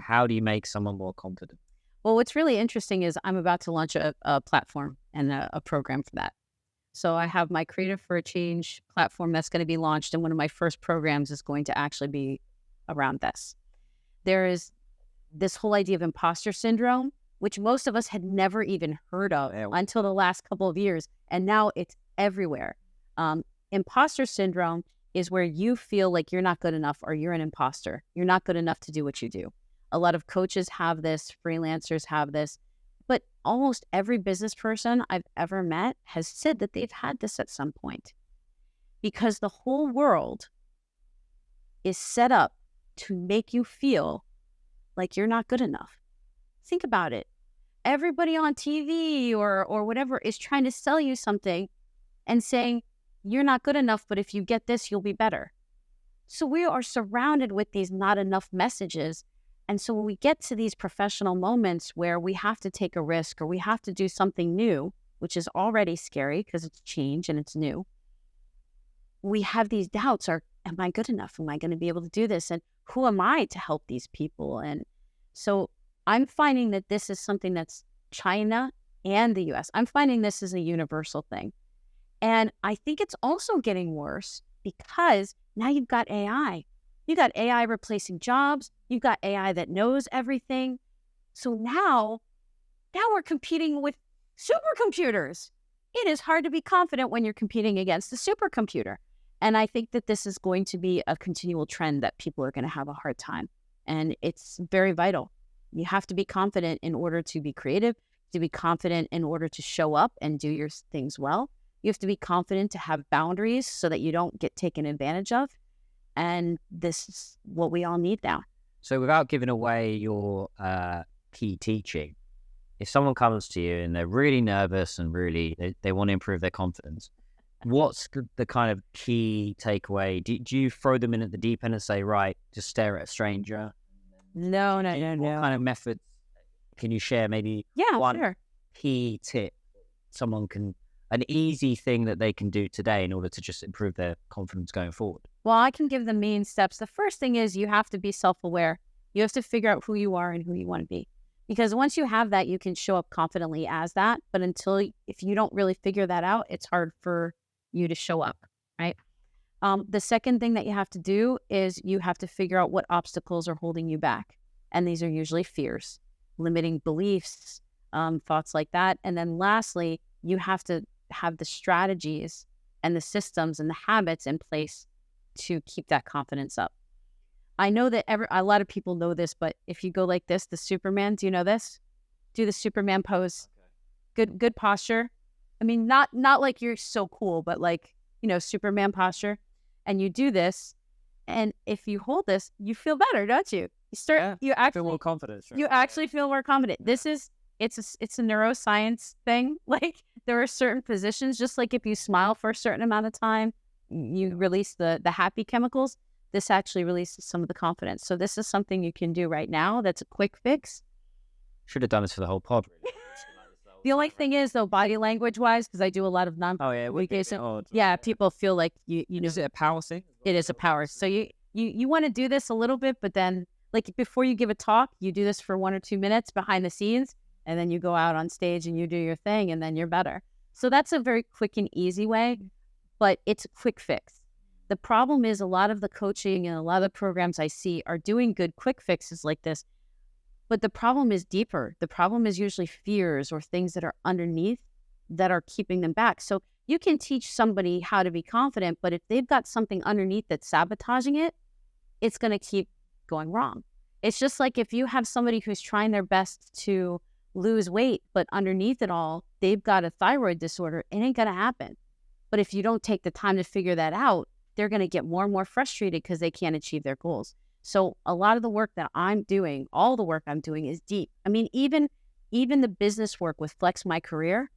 how do you make someone more confident? Well, what's really interesting is I'm about to launch a platform and a program for that. So I have my Creative for a Change platform that's going to be launched, and one of my first programs is going to actually be around this. There is this whole idea of imposter syndrome, which most of us had never even heard of until the last couple of years, and now it's everywhere. Imposter syndrome is where you feel like you're not good enough or you're an imposter. You're not good enough to do what you do. A lot of coaches have this, freelancers have this, but almost every business person I've ever met has said that they've had this at some point, because the whole world is set up to make you feel like you're not good enough. Think about it. Everybody on TV or whatever is trying to sell you something and saying, you're not good enough, but if you get this, you'll be better. So we are surrounded with these not enough messages. And so when we get to these professional moments where we have to take a risk or we have to do something new, which is already scary because it's change and it's new, we have these doubts. Am I good enough? Am I going to be able to do this? And who am I to help these people? And so I'm finding that this is something that's China and the US. I'm finding this is a universal thing. And I think it's also getting worse because now you've got AI. You got AI replacing jobs. You've got AI that knows everything. So now we're competing with supercomputers. It is hard to be confident when you're competing against a supercomputer. And I think that this is going to be a continual trend that people are going to have a hard time. And it's very vital. You have to be confident in order to be creative, to be confident in order to show up and do your things well. You have to be confident to have boundaries so that you don't get taken advantage of. And this is what we all need now. So without giving away your key teaching, if someone comes to you and they're really nervous and really they want to improve their confidence, what's the kind of key takeaway? Do you throw them in at the deep end and say, right, just stare at a stranger? No. What kind of methods can you share? Maybe one key tip an easy thing that they can do today in order to just improve their confidence going forward? Well, I can give the main steps. The first thing is you have to be self-aware. You have to figure out who you are and who you want to be. Because once you have that, you can show up confidently as that. But if you don't really figure that out, it's hard for you to show up, right? The second thing that you have to do is you have to figure out what obstacles are holding you back. And these are usually fears, limiting beliefs, thoughts like that. And then lastly, you have to have the strategies and the systems and the habits in place to keep that confidence up. I know that a lot of people know this, but if you go like this, the Superman, do you know this? Do the Superman pose. Okay. Good posture. I mean, not like you're so cool, but like, Superman posture. And you do this, and if you hold this, you feel better, don't you? You actually feel more confident. Right? You actually feel more confident. It's a neuroscience thing. Like there are certain positions, just like if you smile for a certain amount of time, you release the happy chemicals. This actually releases some of the confidence. So this is something you can do right now. That's a quick fix. Should have done this for the whole pod. Really. The only thing is, though, body language wise, because I do a lot of non-communication. People feel like you know. Is it a power thing? It is a power. So you want to do this a little bit, but then like before you give a talk, you do this for 1 or 2 minutes behind the scenes, and then you go out on stage and you do your thing, and then you're better. So that's a very quick and easy way, but it's a quick fix. The problem is a lot of the coaching and a lot of the programs I see are doing good quick fixes like this, but the problem is deeper. The problem is usually fears or things that are underneath that are keeping them back. So you can teach somebody how to be confident, but if they've got something underneath that's sabotaging it, it's going to keep going wrong. It's just like if you have somebody who's trying their best to lose weight, but underneath it all, they've got a thyroid disorder, it ain't going to happen. But if you don't take the time to figure that out, they're going to get more and more frustrated because they can't achieve their goals. So a lot of the work that I'm doing, all the work I'm doing is deep. I mean, even the business work with Flex My Career,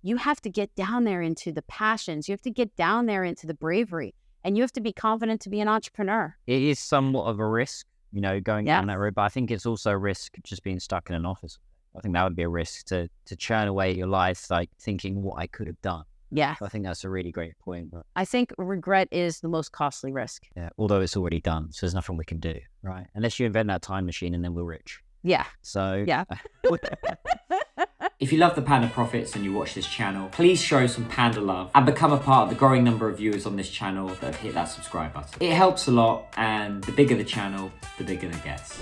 you have to get down there into the passions. You have to get down there into the bravery, and you have to be confident to be an entrepreneur. It is somewhat of a risk, going down that road, but I think it's also a risk just being stuck in an office. I think that would be a risk to churn away your life, like thinking what I could have done. Yeah. I think that's a really great point. But, I think regret is the most costly risk. yeah, although it's already done, so there's nothing we can do, right? Unless you invent that time machine and then we're rich. Yeah. So Yeah. If you love the Panda Profits and you watch this channel, please show some Panda love and become a part of the growing number of viewers on this channel that have hit that subscribe button. It helps a lot, and the bigger the channel, the bigger the gets.